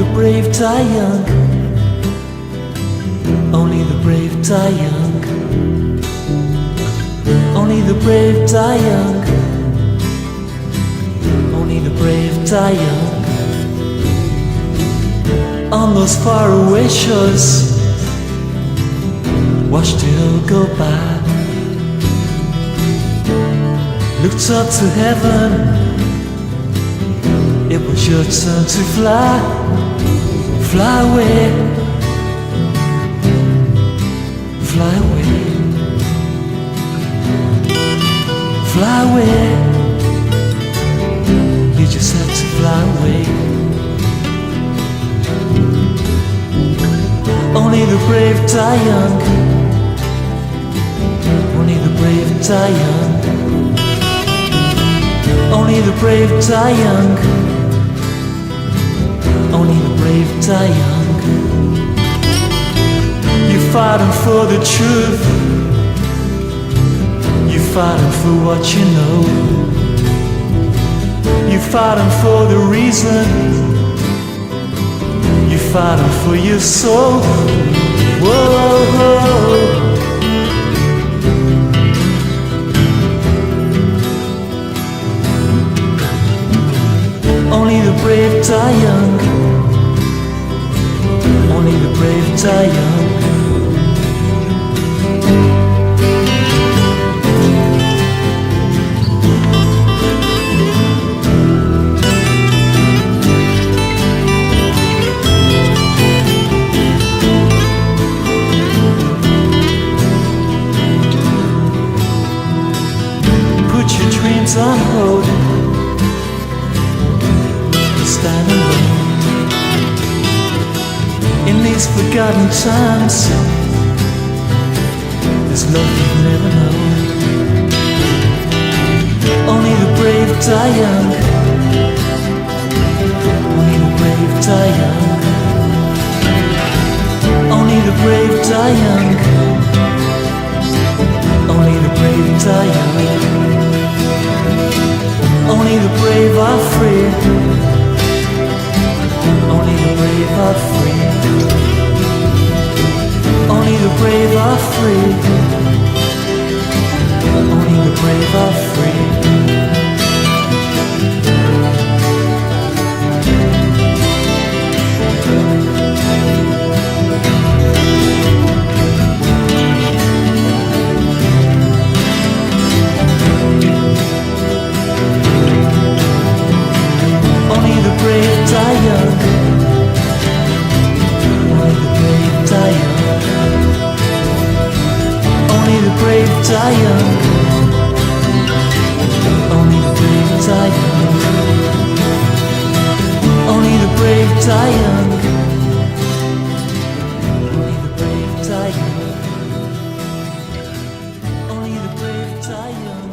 the brave die young. Only the brave die young. Only the brave die young. Only the brave die young. On those faraway shores, watched it all go by. Looked up to heaven, it was your turn to fly. Fly away, fly away, fly away. You just have to fly away. Only the brave die young. Only the brave die young. Only the brave die young. Only the brave die young. You're fighting for the truth. You're fighting for what you know. You're fighting for the reason. You're fighting for your soul. Whoa, whoa. Only the brave die young. Only the brave die young. Put your dreams on hold. Stand alone in these forgotten times. There's love you've never known. Only the brave die young. Only the brave die young. Only the brave die young. Only the brave die young. Only the brave are free. Only the brave are free. Only the brave are free. Only the brave are free. Only the brave die young. Only the brave die young. Only the brave die young. Only the brave die young. Only the brave die young. Only the brave die young. Only the brave die young.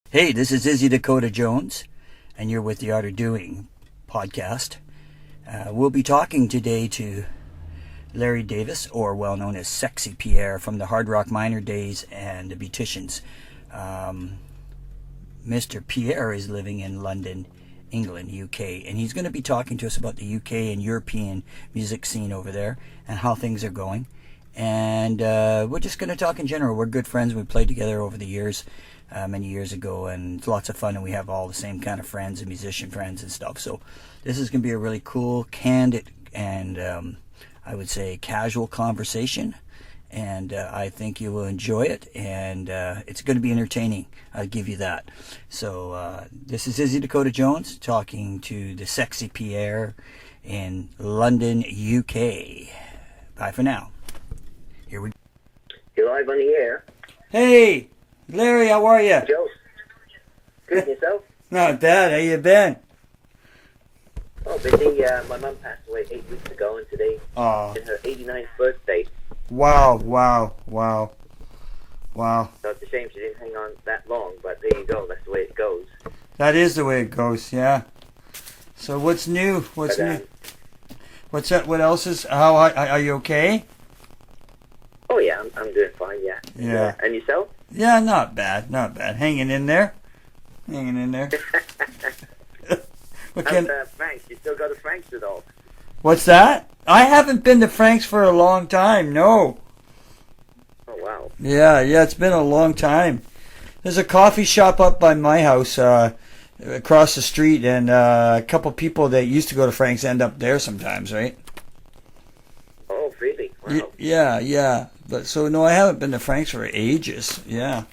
Hey, this is Izzy Dakota Jones, and you're with the Art of Doing podcast. We'll be talking today to Larry Davis, or well known as Sexy Pierre, from the Hard Rock Minor days and the Beauticians. Mr. Pierre is living in London, England, UK, and he's going to be talking to us about the UK and European music scene over there and how things are going. And we're just going to talk in general. We're good friends. We played together over the years. Many years ago, and it's lots of fun, and we have all the same kind of friends and musician friends and stuff. So this is going to be a really cool, candid, and I would say casual conversation, and I think you will enjoy it, and it's going to be entertaining. I'll give you that. So this is Izzy Dakota Jones talking to the Sexy Pierre in London, UK. Bye for now. Here we go. You're live on the air. Hey, Larry, how are you? Joe, good and yourself? Not bad. How you been? Oh, busy. My mum passed away 8 weeks ago, and today Oh, is her 89th birthday. wow. So it's a shame she didn't hang on that long, but there you go. That's the way it goes. That is the way it goes, yeah. So what's new? What's But, new? What's that? What else is? How are you okay? oh yeah, I'm doing fine. Yeah. Yeah. And yourself? Yeah, not bad, not bad. Hanging in there. Hanging in there. What How's can, Frank's? You still go to Frank's at all? what's that? I haven't been to Frank's for a long time. No. Oh wow. Yeah, it's been a long time. There's a coffee shop up by my house, across the street, and a couple people that used to go to Frank's end up there sometimes, right? Oh really? Wow. Yeah. But so no, I haven't been to Frank's for ages. Yeah.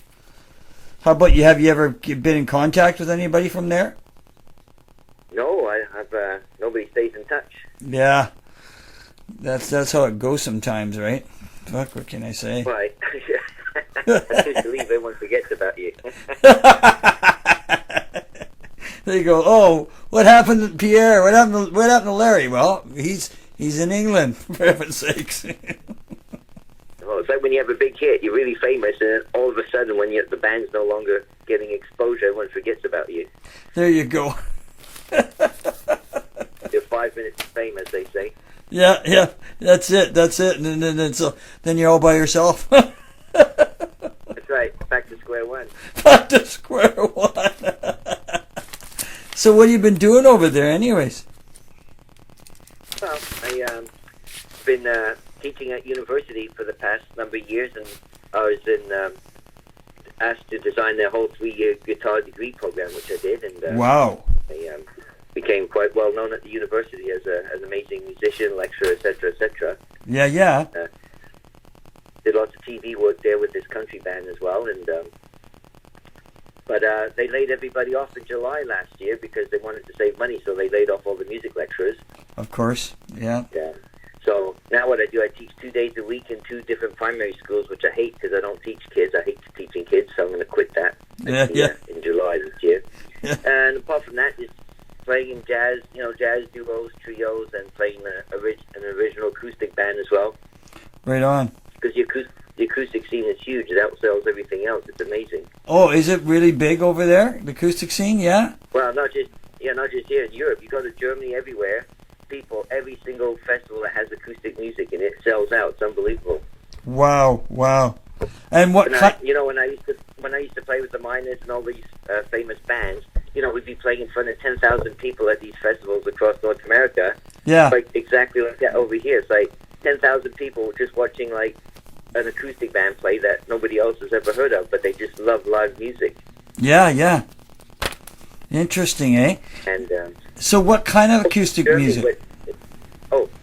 How about you? Have you ever been in contact with anybody from there? No, I've nobody stays in touch. Yeah. That's how it goes sometimes, right? Fuck, what can I say? Right. I just believe everyone forgets about you. They go, oh, what happened to Pierre? What happened to Larry? Well, he's in England, for heaven's sakes. Oh, it's like when you have a big hit, you're really famous, and then all of a sudden, when the band's no longer getting exposure, everyone forgets about you. There you go. You're 5 minutes of fame, as they say. Yeah, that's it. And then you're all by yourself. That's right. Back to square one. Back to square one. So what have you been doing over there anyways? Well, I've been teaching at university for the past number of years, and I was asked to design their whole 3-year guitar degree program, which I did, and Wow. I became quite well known at the university as an amazing musician, lecturer, etc. Yeah. Did lots of TV work there with this country band as well, and but they laid everybody off in July last year because they wanted to save money, so they laid off all the music lecturers. Of course. Yeah. Yeah. So now what I do, I teach 2 days a week in 2 different primary schools, which I hate because I don't teach kids. I hate teaching kids, so I'm going to quit that in July this year. Yeah. And apart from that, just playing in jazz, jazz duos, trios, and playing an original acoustic band as well. Right on. Because the acoustic scene is huge. It outsells everything else. It's amazing. Oh, is it really big over there? The acoustic scene, yeah? Well, not just here in Europe. You go to Germany, everywhere. Every single festival that has acoustic music in it sells out. It's unbelievable. Wow. And what? When I used to play with the Miners and all these famous bands, we'd be playing in front of 10,000 people at these festivals across North America. Yeah. Like exactly like that over here. It's like 10,000 people just watching like an acoustic band play that nobody else has ever heard of, but they just love live music. Yeah. Interesting, eh? And so what kind of acoustic music?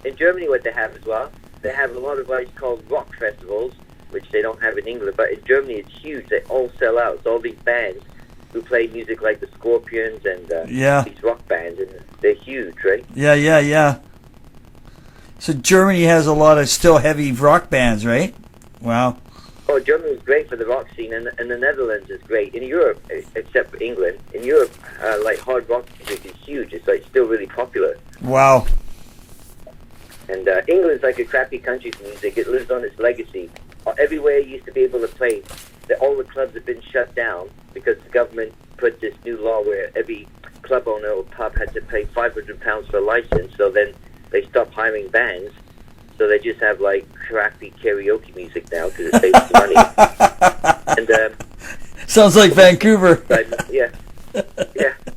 In Germany, what they have as well, they have a lot of what is called rock festivals, which they don't have in England, but in Germany it's huge. They all sell out. It's all these bands who play music like the Scorpions and these rock bands, and they're huge, right? Yeah. So Germany has a lot of still heavy rock bands, right? Wow. Oh, Germany is great for the rock scene, and the Netherlands is great. In Europe, except for England, in Europe, like hard rock music is huge. It's like still really popular. Wow. And England's like a crappy country for music. It lives on its legacy. Everywhere you used to be able to play, all the clubs have been shut down because the government put this new law where every club owner or pub had to pay £500 for a license. So then they stopped hiring bands. So they just have like crappy karaoke music now because it saves money. And sounds like Vancouver. Yeah,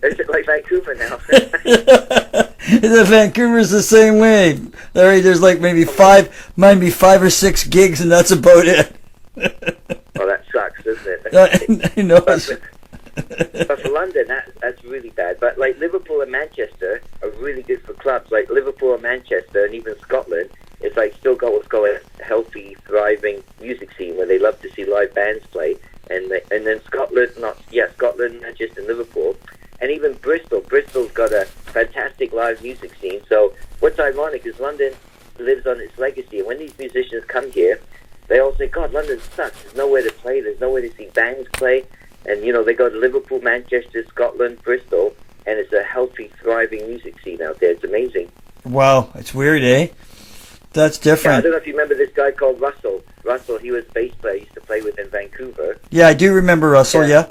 it's like Vancouver now. Vancouver's the same way. Larry, there's like maybe 5 or 6 gigs, and that's about it. Oh, that sucks, doesn't it? I know. But for London, that's really bad. But like Liverpool and Manchester are really good for clubs. Like Liverpool and Manchester, and even Scotland, it's like still got what's called a healthy, thriving music scene where they love to see live bands play. And then Scotland, Manchester, and Liverpool, and even Bristol. Bristol's got a fantastic live music scene. So what's ironic is London lives on its legacy. And when these musicians come here, they all say, God, London sucks. There's nowhere to play. There's nowhere to see bands play. And, they go to Liverpool, Manchester, Scotland, Bristol, and it's a healthy, thriving music scene out there. It's amazing. Wow, it's weird, eh? That's Yeah, I different. don't know if you remember this guy called Russell. Russell, he was a bass player. I used to play with in Vancouver. Yeah, I do remember Russell, yeah.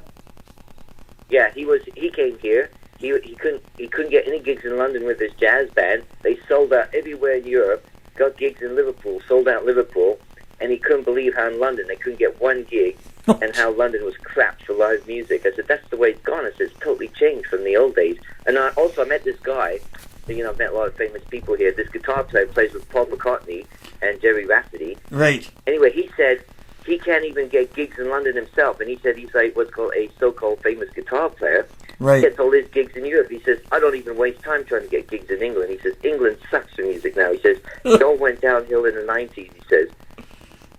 Yeah, he came here. He couldn't get any gigs in London with his jazz band. They sold out everywhere in Europe, got gigs in Liverpool, sold out Liverpool, and he couldn't believe how in London they couldn't get one gig and how London was crap for live music. I said, that's the way it's gone. I said, it's totally changed from the old days. And I met this guy. I've met a lot of famous people here. This guitar player plays with Paul McCartney and Jerry Rafferty. Right. Anyway, he said he can't even get gigs in London himself, and he said he's like what's called a so-called famous guitar player. Right. He gets all his gigs in Europe. He says, I don't even waste time trying to get gigs in England. He says, England sucks for music now. He says, it all went downhill in the 90s, he says.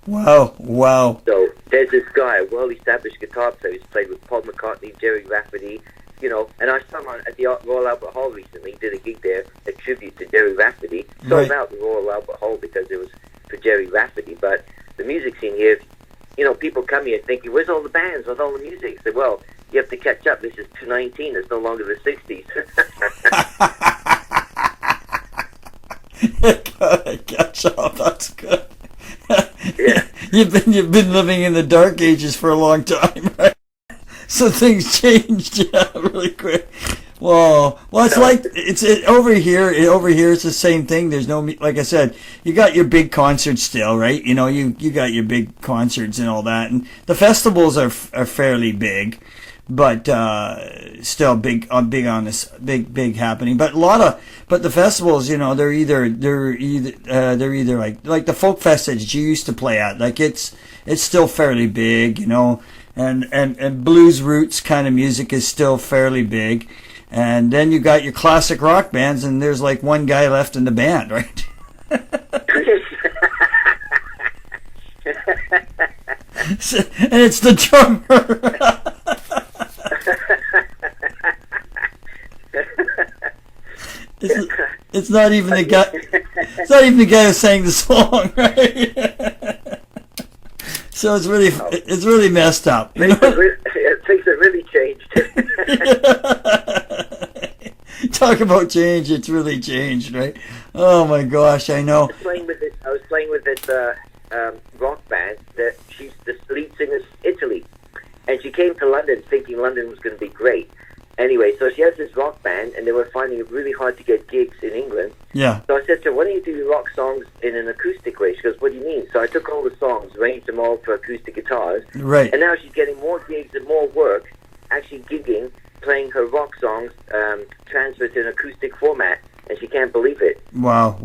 Wow, wow. So there's this guy, a well-established guitar player who's played with Paul McCartney, Jerry Rafferty, and I saw him at the Royal Albert Hall recently. He did a gig there, a tribute to Jerry Rafferty. Sold out the Royal Albert Hall because it was for Jerry Rafferty. But the music scene here, people come here thinking, where's all the bands with all the music? I said, well, you have to catch up. This is 2019. It's no longer the 60s. Gotta catch up. That's good. Yeah. You've been living in the dark ages for a long time, right? So things changed, really quick. Well, it's over here. Over here, it's the same thing. There's no, like I said, you got your big concerts still, right? You got your big concerts and all that, and the festivals are fairly big, but still big on this big happening. But but the festivals, they're either like the folk fest that you used to play at, like it's still fairly big, and blues roots kind of music is still fairly big. And then you got your classic rock bands, and there's like one guy left in the band, right? And it's the drummer. It's not even the guy. It's not even the guy who sang the song, right? So it's really messed up. Things have really changed. Talk about change, it's really changed, right? Oh my gosh, I know. I was playing with this rock band that the lead singer's Italy, and she came to London thinking London was going to be great. Anyway, so she has this rock band, and they were finding it really hard to get gigs in England. Yeah. So I said to her, why don't you do your rock songs in an acoustic way? She goes, what do you mean? So I took all the songs, arranged them all for acoustic guitars. Right. And now she's getting more gigs and more work, actually gigging, playing her rock songs, transferred to an acoustic format, and she can't believe it. Wow.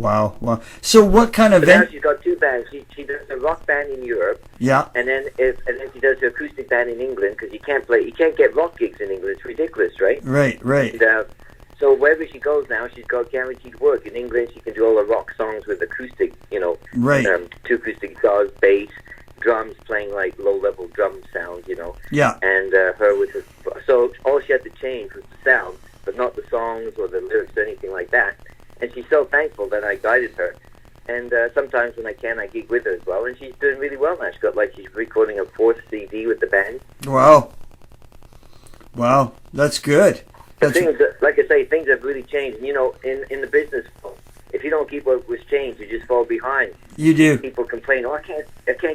So what kind of... Now she's got two bands. She does a rock band in Europe. Yeah. And then she does her acoustic band in England, because you can't get rock gigs in England. It's ridiculous, right? Right. And, so wherever she goes now, she's got guaranteed work. In England, she can do all the rock songs with acoustic, right. Two acoustic guitars, bass, drums, playing like low-level drum sounds, Yeah. And her with so all she had to change was the sound, but not the songs or the lyrics or anything like that. And she's so thankful that I guided her. And sometimes when I can, I gig with her as well. And she's doing really well now. She's recording a 4th CD with the band. Wow, that's good. Like I say, things have really changed. In the business, if you don't keep what was changed, you just fall behind. You do. People complain, I can't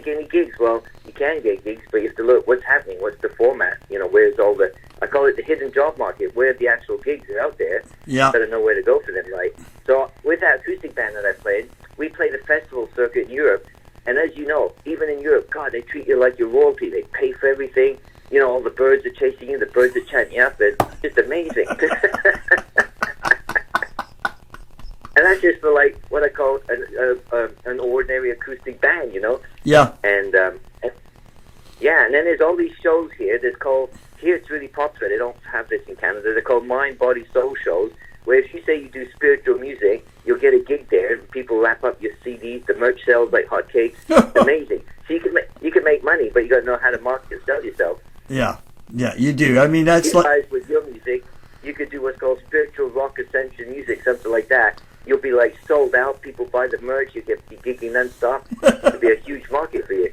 get any gigs. Well, you can get gigs, but you have to look what's happening, what's the format, where's all the, I call it the hidden job market, where the actual gigs are out there. Yeah. You better know where to go for them, right? So with that acoustic band that I played, we played a festival circuit in Europe, and as you know, even in Europe, God, they treat you like you're royalty. They pay for everything. All the birds are chasing you, the birds are chanting you up. It's just amazing. And that's just for like what I call an ordinary acoustic band, Yeah. And and then there's all these shows here. Here it's really popular. They don't have this in Canada. They're called Mind, Body, Soul shows. Where if you say you do spiritual music, you'll get a gig there, and people wrap up your CDs. The merch sells like hotcakes. It's amazing. So you can make money, but you got to know how to market and sell yourself. Yeah, you do. I mean, that's you guys with your music, you could do what's called spiritual rock ascension music, something like that. You'll be like sold out. People buy the merch. You get be gigging non-stop. It'd be a huge market for you.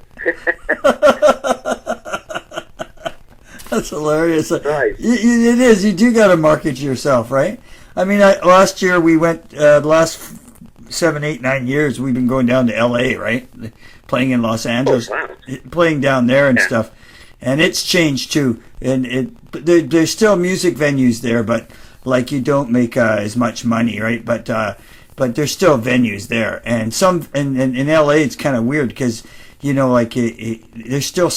That's hilarious. Right. It is. You do got to market yourself, right? I mean, last year we went. The last 7, 8, 9 years we've been going down to L.A. Right, playing in Los Angeles, playing down there and stuff. And it's changed too. And there's still music venues there, but like you don't make as much money, right? But there's still venues there, and in LA it's kind of weird because like there's still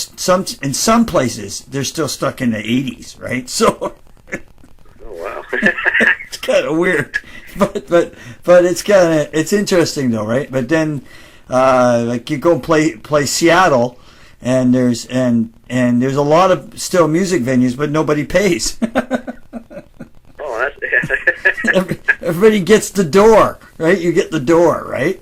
in some places they're still stuck in the 80s, right? So oh wow, it's kind of weird, but it's interesting though, right? But then like you go play Seattle, and there's a lot of still music venues, but nobody pays. Everybody gets the door, right? You get the door, right?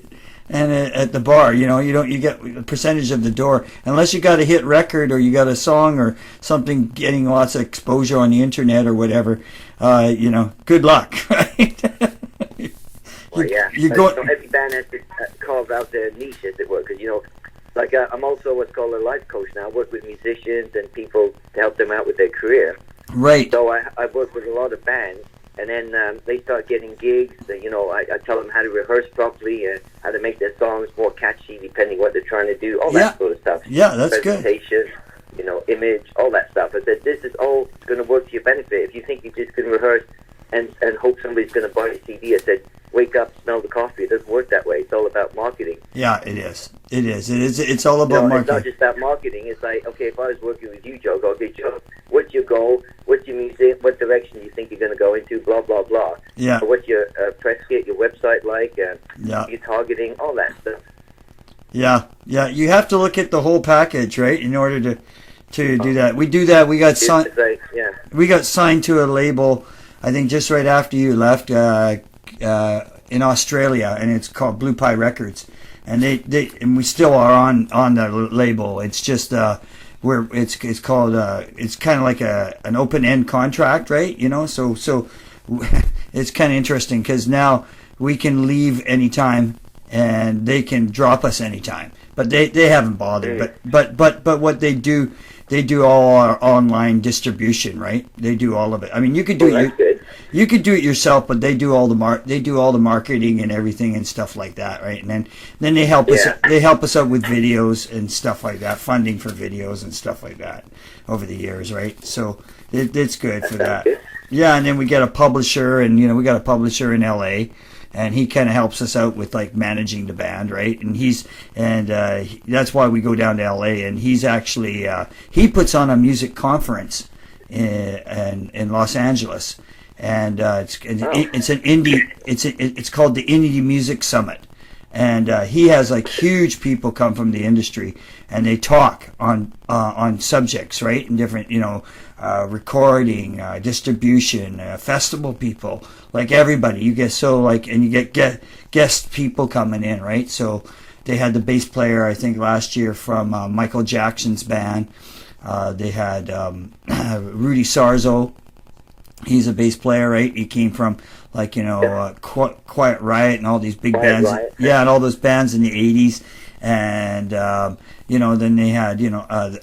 And at the bar, you get a percentage of the door, unless you got a hit record or you got a song or something getting lots of exposure on the internet or whatever. Good luck, right? Well, yeah. So every band has to carve out their niche, as it were, because like I'm also what's called a life coach now. I work with musicians and people to help them out with their career. Right. So I work with a lot of bands, and then they start getting gigs. I tell them how to rehearse properly, how to make their songs more catchy, depending what they're trying to do, all that sort of stuff. Yeah, that's good. Presentation, image, all that stuff. I said, this is all going to work to your benefit. If you think you just can rehearse and hope somebody's going to buy your CD, I said, wake up, smell the coffee. It doesn't work that way. It's all about marketing. Yeah, it is. It is. It's all about marketing. It's not just about marketing. It's like, okay, if I was working with you, Joe, okay, Joe, what's your goal? What's your music? What direction do you think you're going to go into? Blah, blah, blah. Yeah. So what's your press kit, your website like? Your targeting, all that stuff. Yeah. You have to look at the whole package, right, in order to do that. We do that. We got signed. We got signed to a label, I think, just right after you left. In Australia, and it's called Blue Pie Records, and and we still are on the label. It's just it's called it's kind of like an open end contract, right? So it's kind of interesting because now we can leave anytime and they can drop us anytime, but they haven't bothered. But what they do all our online distribution, right? They do all of it. I mean, you could do you could do it yourself, but they do all the marketing and everything and stuff like that, right? And then they help us out with videos and stuff like that, funding for videos and stuff like that over the years, right? So it's good for that. Yeah, and then we get a publisher, and we got a publisher in LA, and he kind of helps us out with like managing the band, right? And that's why we go down to LA, and he's actually he puts on a music conference in Los Angeles, and it's an indie. It's called the Indie Music Summit, and he has like huge people come from the industry, and they talk on subjects, right? And different, recording, distribution, festival people, like everybody. You get and you get guest people coming in, right? So they had the bass player, I think, last year from Michael Jackson's band. They had Rudy Sarzo. He's a bass player, right? He came from Quiet Riot and all these big bands. Riot. Yeah, and all those bands in the 80s. And then they had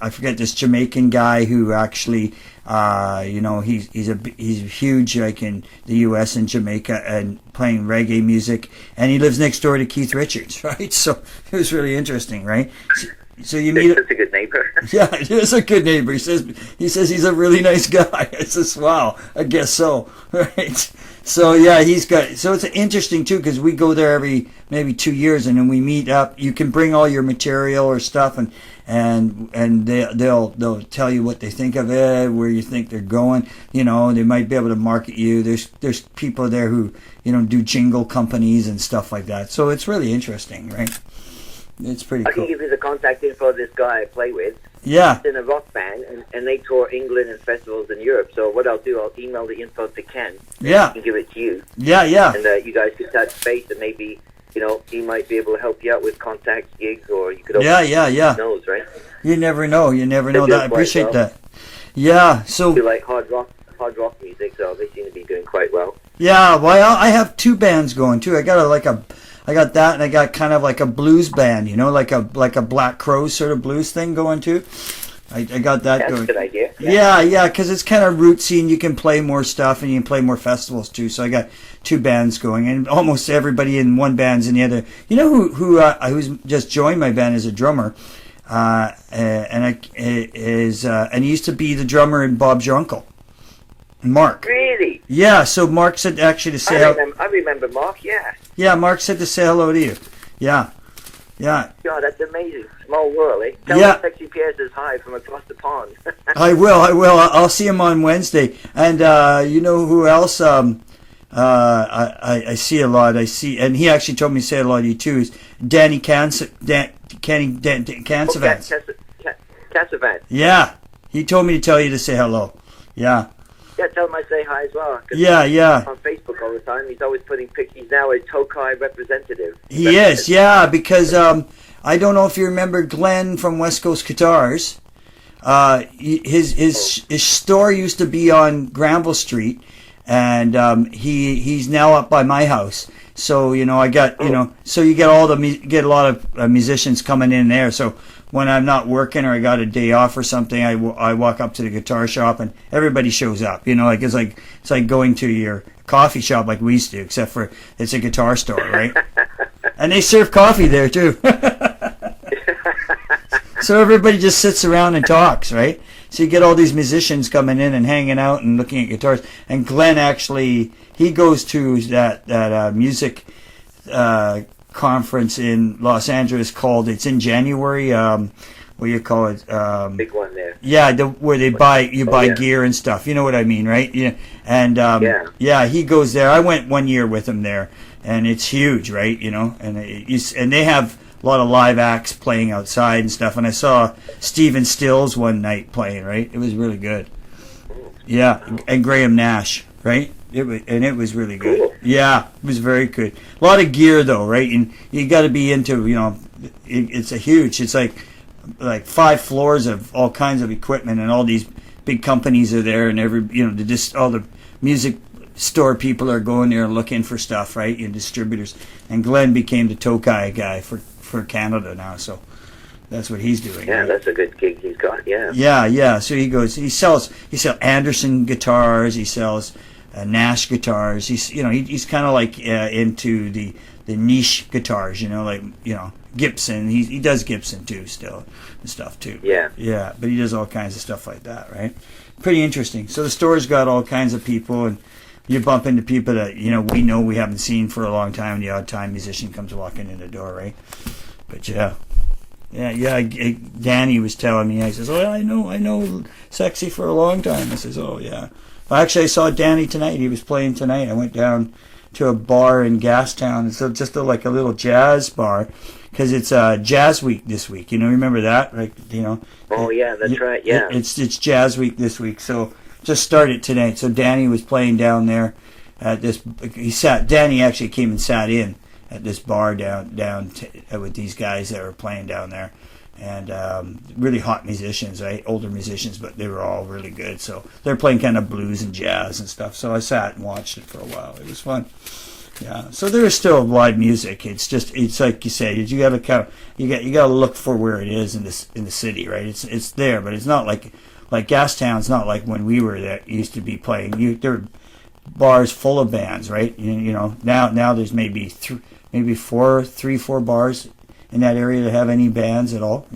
I forget this Jamaican guy who actually he's huge like in the U.S. and Jamaica and playing reggae music, and he lives next door to Keith Richards, right? So it was really interesting, right? So you meet. That's a good neighbor. Yeah, he's a good neighbor. He says he's a really nice guy. I says, wow, I guess so, right? So yeah, so it's interesting too because we go there every maybe 2 years, and then we meet up. You can bring all your material or stuff, and they'll tell you what they think of it, where you think they're going. They might be able to market you. There's people there who do jingle companies and stuff like that. So it's really interesting, right? It's pretty cool. I can give you the contact info of this guy I play with. Yeah. He's in a rock band, and they tour England and festivals in Europe. So what I'll do, I'll email the info to Ken. Yeah. He can give it to you. Yeah. And you guys could touch base, and maybe, he might be able to help you out with contacts, gigs, or you could open Yeah. Who knows, right? You never know. That. I appreciate that. Yeah. So. You like hard rock music, so they seem to be doing quite well. Yeah, well, I have two bands going too. I got I got that, and I got kind of like a blues band, you know, like a Black Crowes sort of blues thing going too. I got that That's going. a good idea. Yeah, because it's kind of rootsy, and you can play more stuff, and you can play more festivals too. So I got two bands going, and almost everybody in one band's in the other. You know who's just joined my band as a drummer, and he used to be the drummer in Bob's Your Uncle, Mark. Really? Yeah, so Mark said actually to say. I remember Mark. Yeah. Yeah, Mark said to say hello to you. Yeah. God, that's amazing. Small world, eh? Tell Yeah. Sexy Pierre says hi from across the pond. I will. I'll see him on Wednesday. And you know who else? I see a lot. And he actually told me to say hello to you too. Is Danny Cansavant. Cassavant. Yeah, he told me to tell you to say hello. Yeah. Yeah, tell him I say hi as well. 'Cause Yeah. on Facebook all the time. He's always putting pictures. He's now a Tokai representative. He is. Yeah, because I don't know if you remember Glenn from West Coast Guitars. His store used to be on Granville Street, and he's now up by my house. So I got so you get a lot of musicians coming in there. So when I'm not working or I got a day off or something, I walk up to the guitar shop and everybody shows up. It's like going to your coffee shop like we used to, except for it's a guitar store, right? And they serve coffee there too. So everybody just sits around and talks, right? So you get all these musicians coming in and hanging out and looking at guitars. And Glenn actually, he goes to that music conference in Los Angeles it's in January. What do you call it? Big one there. Yeah, where they buy gear and stuff. You know what I mean, right? Yeah. And yeah, he goes there. I went 1 year with him there, and it's huge, right? And they have a lot of live acts playing outside and stuff. And I saw Stephen Stills one night playing, right? It was really good. Yeah, and Graham Nash, right? It was really good. Cool. Yeah, it was very good. A lot of gear though, right? And you got to be into, it's like 5 floors of all kinds of equipment, and all these big companies are there, and all the music store people are going there looking for stuff, right? Distributors. And Glenn became the Tokai guy for Canada now, so that's what he's doing. Yeah, right? that's a good gig he's got. Yeah. Yeah. So he sells Anderson guitars. He sells Nash guitars. He's kind of like into the niche guitars. Gibson. He does Gibson too still and stuff too. Yeah. Yeah, but he does all kinds of stuff like that, right? Pretty interesting. So the store's got all kinds of people, and you bump into people that we haven't seen for a long time. The odd time musician comes walking in the door, right? But yeah. Danny was telling me. I says, "Oh, I know, Sexy for a long time." I says, "Oh yeah." Well, actually, I saw Danny tonight. He was playing tonight. I went down to a bar in Gastown. It's just like a little jazz bar, because it's Jazz Week this week. Remember that? Like Oh yeah, that's right. Yeah. It's Jazz Week this week. So just started tonight. So Danny was playing down there at this. Danny actually came and sat in at this bar down with these guys that were playing down there, and really hot musicians, right? Older musicians, but they were all really good. So they're playing kind of blues and jazz and stuff. So I sat and watched it for a while. It was fun. Yeah. So there is still live music. It's like you said. You got to look for where it is in the city, right? It's there, but it's not like Gastown's not like when we were there. Used to be playing. There were bars full of bands, right? Now there's maybe 4 bars in that area that have any bands at all.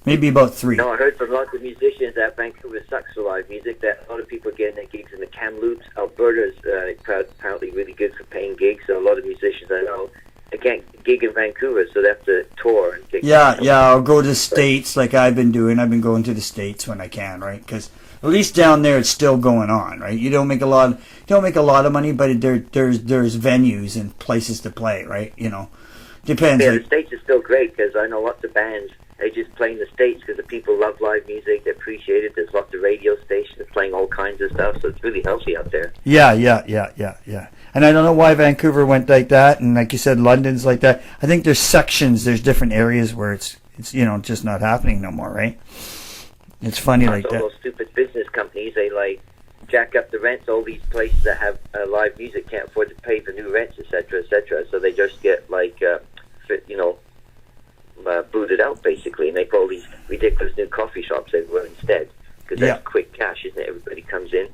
Maybe about 3. No, I heard from lots of musicians that Vancouver sucks for live music, that a lot of people are getting their gigs in the Kamloops. Alberta's apparently really good for paying gigs, so a lot of musicians I know, they can't gig in Vancouver, so they have to tour and gig. Yeah, I'll go to the States like I've been doing. I've been going to the States when I can, right? Because at least down there it's still going on, right? You don't make a lot of money, but there's venues and places to play, right? Depends. Yeah, the States is still great, because I know lots of bands, they just play in the States because the people love live music, they appreciate it. There's lots of radio stations playing all kinds of stuff, so it's really healthy out there. Yeah. And I don't know why Vancouver went like that, and like you said, London's like that. I think there's different areas where it's just not happening no more, right? It's funny like all that. Those stupid business companies, they jack up the rents. All these places that have live music can't afford to pay the new rents, etc., etc. So they just get booted out basically, and they put all these ridiculous new coffee shops everywhere instead, because that's quick cash, isn't it? Everybody comes in,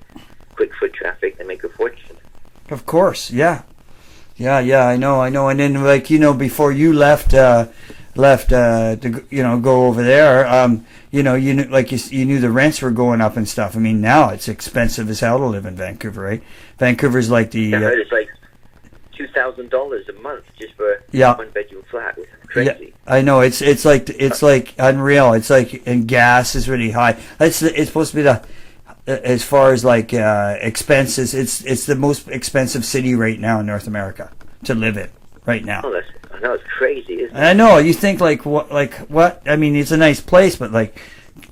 quick foot traffic, they make a fortune. Of course, yeah, I know. And then before you left to go over there, you knew the rents were going up and stuff. I mean, now it's expensive as hell to live in Vancouver, right? Vancouver's like the I heard it's like $2,000 a month just for a one-bedroom flat, which is crazy. Yeah, I know. It's like unreal. It's like, and gas is really high. It's supposed to be the, as far as like expenses, it's the most expensive city right now in North America to live in right now. Oh, I know, it's crazy, isn't it? I know. You think like what? I mean, it's a nice place, but like,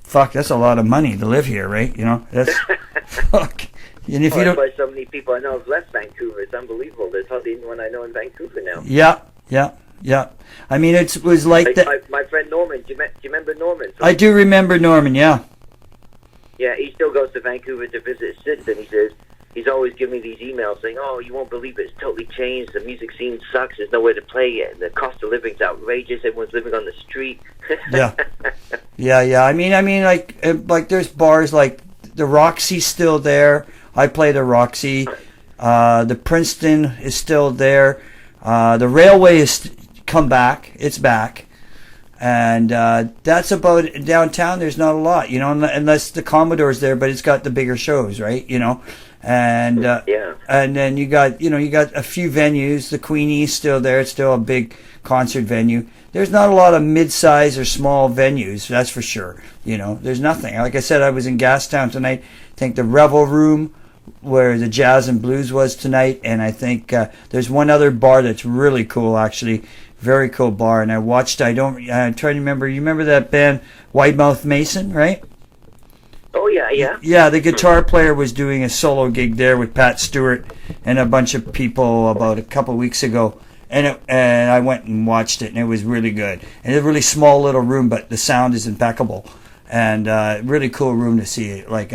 fuck, that's a lot of money to live here, right? You know, that's fuck. And if you don't, that's why so many people I know have left Vancouver. It's unbelievable. There's hardly anyone I know in Vancouver now. Yeah. I mean, it was like that. My friend Norman. Do you remember Norman? I do remember Norman. Yeah. Yeah, he still goes to Vancouver to visit his sister. And he says he's always giving me these emails saying, "Oh, you won't believe it. It's totally changed. The music scene sucks. There's nowhere to play yet. The cost of living's outrageous. Everyone's living on the street." Yeah. I mean, like there's bars like the Roxy's still there. I play the Roxy. The Princeton is still there. The Railway is come back. It's back. And that's about it. Downtown. There's not a lot, unless the Commodore's there, but it's got the bigger shows, right? And and then you got a few venues. The Queenie's still there. It's still a big concert venue. There's not a lot of mid-size or small venues, that's for sure. There's nothing. Like I said, I was in Gastown tonight. I think the Revel Room, where the jazz and blues was tonight, and I think there's one other bar that's really cool, actually. Very cool bar, and I watched. I'm trying to remember. You remember that band, Wide Mouth Mason, right? Oh yeah. Yeah, the guitar player was doing a solo gig there with Pat Stewart and a bunch of people about a couple weeks ago, and I went and watched it, and it was really good. And it's a really small little room, but the sound is impeccable, and really cool room to see, like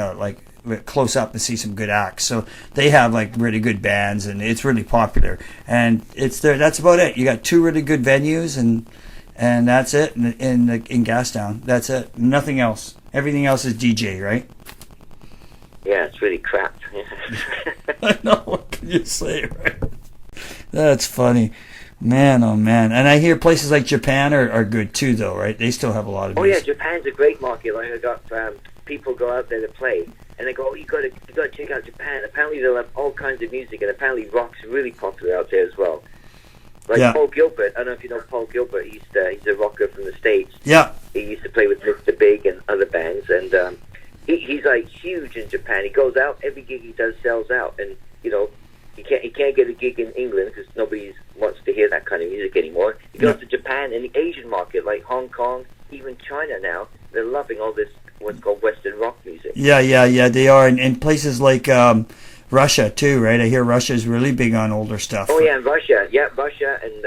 close up and see some good acts. So they have like really good bands, and it's really popular, and it's there. That's about it. You got two really good venues, and that's it in Gastown. That's it. Nothing else. Everything else is DJ, right? Yeah, it's really crap. I know. What can you say, right? That's funny. Man, oh man. And I hear places like Japan are good too, though, right? They still have a lot of music. Yeah, Japan's a great market. Like I got people go out there to play, and they go, "Oh, you got to check out Japan." Apparently, they'll have all kinds of music, and apparently, rock's really popular out there as well. Like Paul Gilbert. I don't know if you know Paul Gilbert. He's a rocker from the States. Yeah. He used to play with Mr. Big and other bands, and he's like huge in Japan. He goes out, every gig he does sells out, and he can't get a gig in England because nobody wants to hear that kind of music anymore. He goes to Japan and the Asian market, like Hong Kong, even China now. They're loving all this what's called Western rock music. Yeah, they are, and places like Russia too, right? I hear Russia's really big on older stuff. Oh yeah, and Russia, and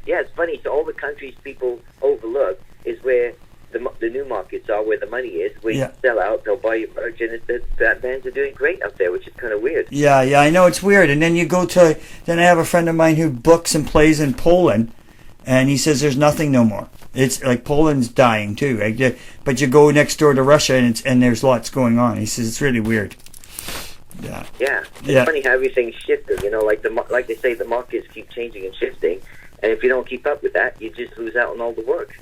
it's funny. So all the countries people overlook is where the new markets are, where the money is. Where you sell out, they'll buy your merch, and that bands are doing great out there, which is kind of weird. Yeah, I know it's weird. And then you go to, then I have a friend of mine who books and plays in Poland, and he says there's nothing no more. It's like Poland's dying too, right? But you go next door to Russia, and there's lots going on. He says it's really weird. Yeah. It's funny how everything's shifting. Like they say, the markets keep changing and shifting, and if you don't keep up with that, you just lose out on all the work.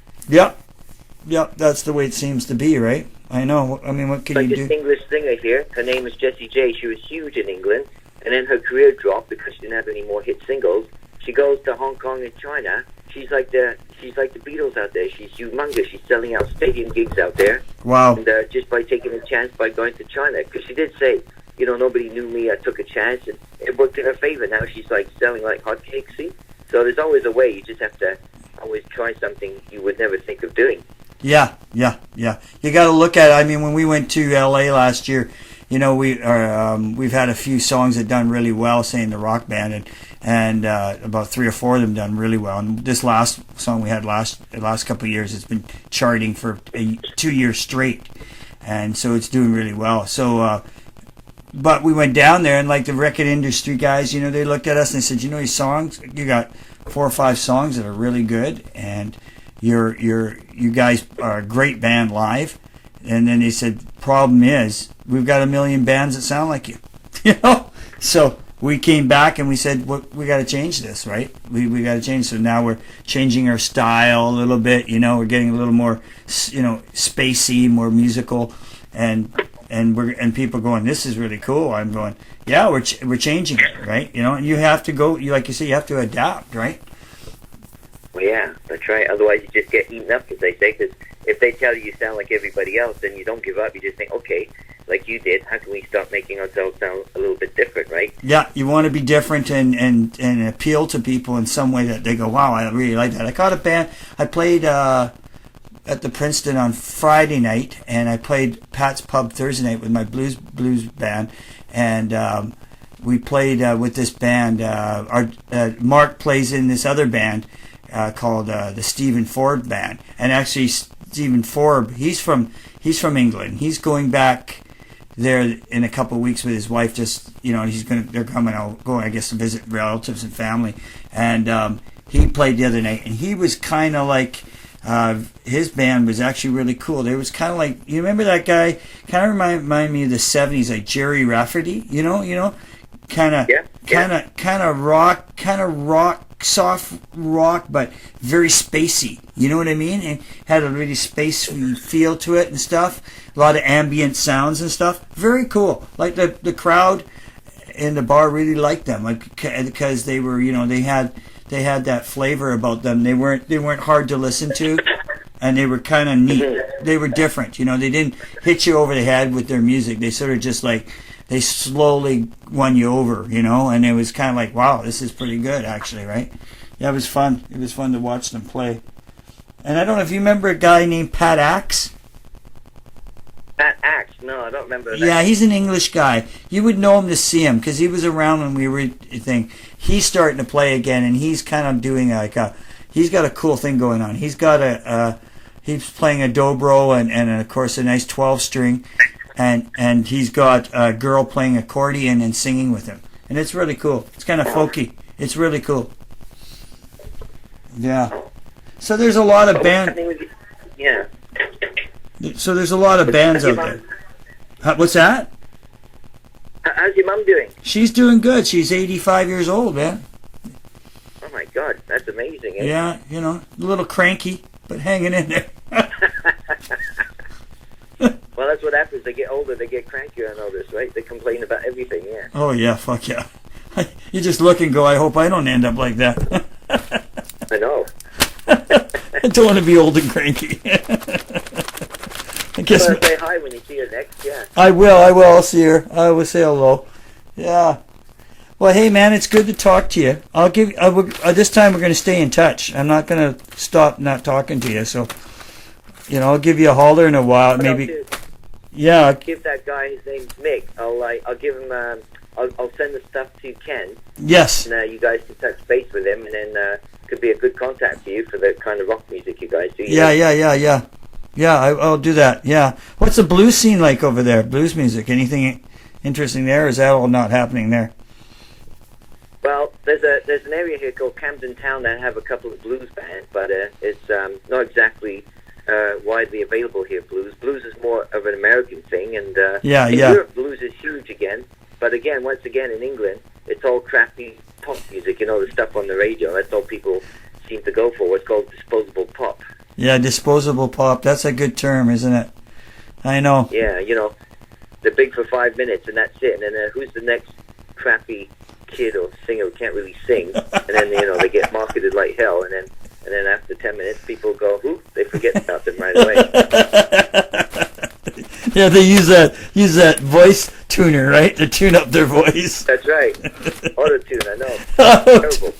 Yep, that's the way it seems to be, right? I know. I mean, what can you do? Like this English singer here, her name is Jessie J. She was huge in England, and then her career dropped because she didn't have any more hit singles. She goes to Hong Kong and China. She's like the Beatles out there. She's humongous. She's selling out stadium gigs out there. Wow! And just by taking a chance by going to China, because she did say, nobody knew me. I took a chance, and it worked in her favor. Now she's like selling like hotcakes. See, so there's always a way. You just have to always try something you would never think of doing. Yeah. You got to look at it. I mean, when we went to LA last year, we've had a few songs that done really well, saying the rock band, and about 3 or 4 of them done really well. And this last song we had the last couple of years, it's been charting for 2 years straight, and so it's doing really well. So but we went down there, and like the record industry guys, you know, they looked at us and they said, you know, your songs, you got 4 or 5 songs that are really good, and you guys are a great band live. And then they said, problem is, we've got 1 million bands that sound like you, you know. So we came back and we said, well, we got to change this, right? We got to change. So now we're changing our style a little bit, you know. We're getting a little more, you know, spacey, more musical, and people going, this is really cool. I'm going, yeah, we're changing it, right? You know, and you have to go, like you say, you have to adapt, right? Well, yeah, that's right. Otherwise, you just get eaten up, as they say. Because if they tell you sound like everybody else, then you don't give up. You just think, okay, like you did, how can we start making ourselves sound a little bit different, right? Yeah, you want to be different and appeal to people in some way that they go, wow, I really like that. I caught a band. I played at the Princeton on Friday night, and I played Pat's Pub Thursday night with my blues band, and we played with this band. Mark plays in this other band called the Stephen Ford Band, and actually Stephen Ford, he's from England. He's going back there in a couple of weeks with his wife. Just, you know, they're going, I guess, to visit relatives and family, and he played the other night, and he was kind of like. His band was actually really cool. They was kind of like, you remember that guy? Kind of remind me of the '70s, like Jerry Rafferty. You know, kind of rock, soft rock, but very spacey. You know what I mean? And had a really spacey feel to it and stuff. A lot of ambient sounds and stuff. Very cool. Like the crowd in the bar really liked them, like because they were, you know, they had that flavor about them. They weren't hard to listen to, and they were kind of neat. They were different, you know. They didn't hit you over the head with their music. They sort of just like, they slowly won you over, you know. And it was kind of like, wow, this is pretty good, actually, right? Yeah, it was fun. It was fun to watch them play. And I don't know if you remember a guy named Pat Axe. Pat Axe? No, I don't remember that. Yeah, he's an English guy. You would know him to see him because he was around when we were He's starting to play again, and he's kind of doing he's got a cool thing going on. He's got he's playing a dobro and of course a nice 12-string, and he's got a girl playing accordion and singing with him, and it's really cool. It's kind of folky. It's really cool. Yeah. So there's a lot of bands. Yeah. So there's a lot of bands out there. What's that? How's your mom doing? She's doing good. She's 85 years old, man. Oh my God, that's amazing. Eh? Yeah, you know, a little cranky, but hanging in there. Well, that's what happens. They get older, they get crankier and all this, right? They complain about everything, yeah. Oh yeah, fuck yeah. You just look and go, I hope I don't end up like that. I know. I don't want to be old and cranky. I guess. Say hi when you see her next, yeah. I will. I'll see her. I will say hello. Yeah. Well, hey man, it's good to talk to you. This time we're going to stay in touch. I'm not going to stop not talking to you. So, you know, I'll give you a holler in a while, maybe. Yeah. I'll give that guy, his name's Mick. I'll give him. I'll send the stuff to Ken. Yes. And you guys can touch base with him, and then could be a good contact for you for the kind of rock music you guys do. Yeah. Yeah, I'll do that. Yeah. What's the blues scene like over there? Blues music. Anything interesting there? Or is that all not happening there? Well, there's an area here called Camden Town that have a couple of blues bands, but it's not exactly widely available here. Blues is more of an American thing, and in Europe, blues is huge again. But again, once again, in England, it's all crappy pop music. You know, the stuff on the radio. That's all people seem to go for. What's called disposable pop. Yeah, disposable pop. That's a good term, isn't it? I know. Yeah, you know, they're big for 5 minutes and that's it. And then who's the next crappy kid or singer who can't really sing? And then, you know, they get marketed like hell. And then after 10 minutes, people go, who? They forget about them right away. Yeah, they use that voice tuner, right, to tune up their voice. That's right. Auto-tune, I know. Terrible.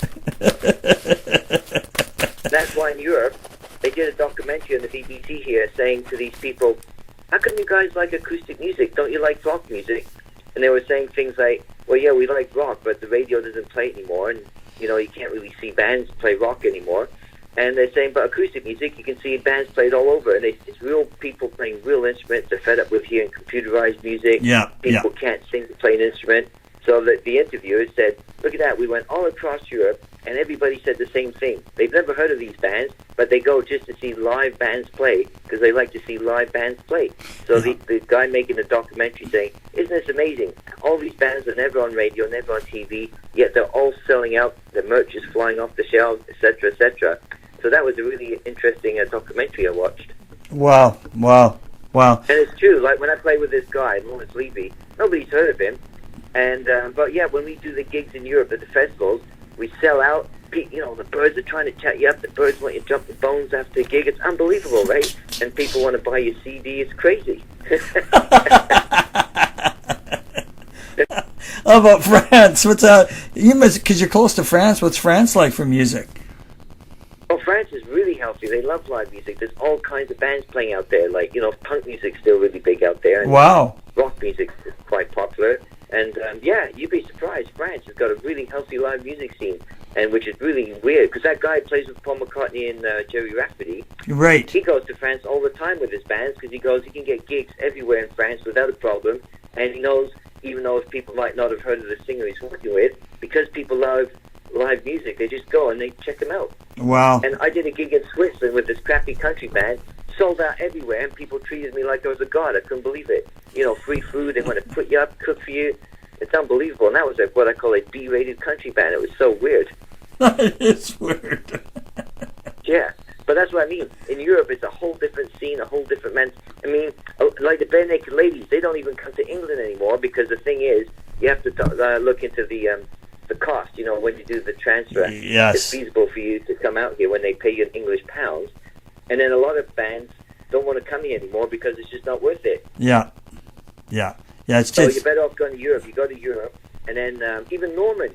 That's why in Europe, they did a documentary on the BBC here saying to these people, how come you guys like acoustic music? Don't you like rock music? And they were saying things like, well, yeah, we like rock, but the radio doesn't play it anymore, and, you know, you can't really see bands play rock anymore. And they're saying, but acoustic music, you can see bands played all over, and it's real people playing real instruments. They're fed up with hearing computerized music. Yeah, People can't sing to play an instrument. So the interviewer said, look at that, we went all across Europe, and everybody said the same thing. They've never heard of these bands, but they go just to see live bands play, because they like to see live bands play. So the guy making the documentary saying, isn't this amazing? All these bands are never on radio, never on TV, yet they're all selling out, the merch is flying off the shelves, etc., etc. So that was a really interesting documentary I watched. Wow. And it's true, like when I play with this guy, Lawrence Levy, nobody's heard of him. And but yeah, when we do the gigs in Europe at the festivals, we sell out. You know, the birds are trying to chat you up. The birds want you to jump the bones after a gig. It's unbelievable, right? And people want to buy your CD. It's crazy. How about France? What's you must, because you're close to France. What's France like for music? Well, France is really healthy. They love live music. There's all kinds of bands playing out there. Like, you know, punk music's still really big out there. And Wow. rock music is quite popular. And yeah, you'd be surprised. France has got a really healthy live music scene, and which is really weird because that guy plays with Paul McCartney and Jerry Rafferty. Right. He goes to France all the time with his bands because he goes, he can get gigs everywhere in France without a problem, and he knows, even though if people might not have heard of the singer he's working with, because people love live music, they just go and they check him out. Wow. And I did a gig in Switzerland with this crappy country band, sold out everywhere, and people treated me like I was a god. I couldn't believe it. You know, free food, they want to put you up, cook for you. It's unbelievable. And that was what I call a B-rated country band. It was so weird. That is weird. Yeah, but that's what I mean. In Europe, it's a whole different scene, a whole different man. I mean, like the Bare Naked Ladies, they don't even come to England anymore because the thing is, you have to look into the cost. You know, when you do the transfer, Yes. it's feasible for you to come out here when they pay you in English pounds. And then a lot of bands don't want to come here anymore because it's just not worth it. Yeah. It's So just you're better off going to Europe. You go to Europe, and then even Norman